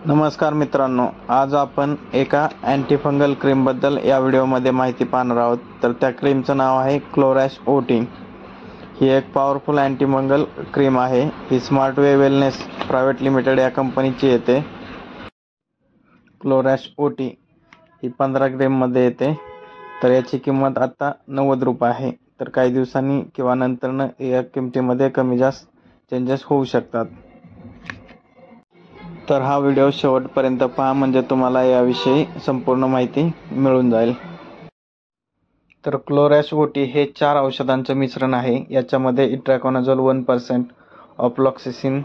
नमस्कार मित्रांनो, आज आपण एका अँटीफंगल क्रीमबद्दल या व्हिडिओमध्ये माहिती पाहणार आहोत. तर त्या क्रीमचं नाव आहे क्लोरॅश ओटी. ही एक पॉवरफुल अँटीफंगल क्रीम आहे. ही smart way wellness private limited या कंपनीची येते. क्लोरॅश ओटी ही 15 ग्रॅममध्ये येते. तर याची किंमत आता 90 रुपये आहे. तर काही दिवसांनी किंवा नंतरनं या किमतीमध्ये कमी जास्त चेंजेस होऊ शकतात. तर हा व्हिडिओ शेवटपर्यंत पहा, म्हणजे तुम्हाला याविषयी संपूर्ण माहिती मिळून जाईल. तर क्लोरॅश ओटी हे 4 औषधांचं मिश्रण आहे. याच्यामध्ये इट्रॅकोनाझोल 1%, ऑफ्लॉक्सिसिन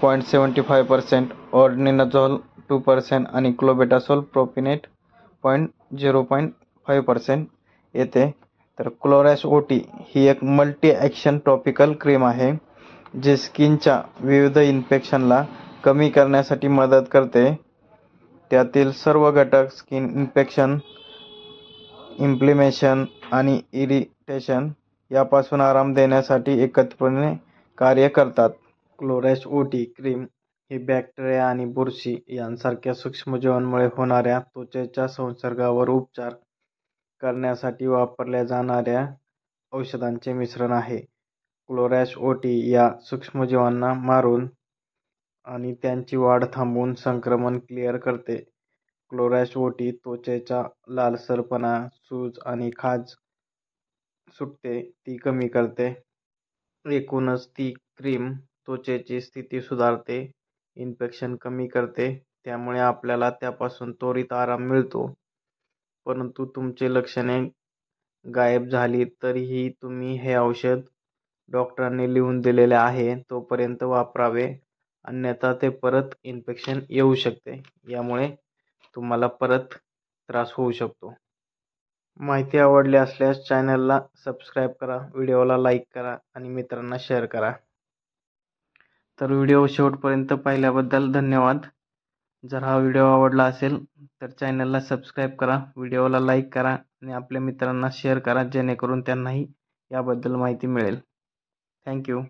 0.75%, ऑर्डिनोझोल 2% आणि क्लोबेटासोल प्रोपिनेट 0.5% येते. तर क्लोरॅश ओटी ही एक मल्टी ॲक्शन टॉपिकल क्रीम आहे, जे स्किनच्या विविध इन्फेक्शनला कमी करण्यासाठी मदत करते. त्यातील सर्व घटक स्किन इन्फेक्शन, इन्फ्लेमेशन आणि इरिटेशन यापासून आराम देण्यासाठी एकत्रितपणे कार्य करतात. क्लोरॅश ओटी क्रीम ही बॅक्टेरिया आणि बुरशी यांसारख्या सूक्ष्मजीवांमुळे होणाऱ्या त्वचेच्या संसर्गावर उपचार करण्यासाठी वापरल्या जाणाऱ्या औषधांचे मिश्रण आहे. क्लोरॅश ओटी या सूक्ष्मजीवांना मारून आणि त्यांची वाढ थांबवून संक्रमण क्लिअर करते. क्लोरॅश ओटी त्वचेचा लालसरपणा, सूज आणि खाज सुटते ती कमी करते. एकूणच ती क्रीम त्वचेची स्थिती सुधारते, इन्फेक्शन कमी करते, त्यामुळे आपल्याला त्यापासून त्वरित आराम मिळतो. परंतु तुमची लक्षणे गायब झाली तरीही तुम्ही हे औषध डॉक्टरांनी लिहून दिलेले आहे तोपर्यंत वापरावे, अन्यथा ते परत इन्फेक्शन येऊ शकते. यामुळे तुम्हाला परत त्रास होऊ शकतो. माहिती आवडली असल्यास चॅनलला सबस्क्राईब करा, व्हिडिओला लाईक करा आणि मित्रांना शेअर करा. तर व्हिडिओ शेवटपर्यंत पाहिल्याबद्दल धन्यवाद. जर हा व्हिडिओ आवडला असेल तर चॅनलला सबस्क्राईब करा, व्हिडिओला लाईक करा आणि आपल्या मित्रांना शेअर करा, जेणेकरून त्यांनाही याबद्दल माहिती मिळेल. थँक्यू.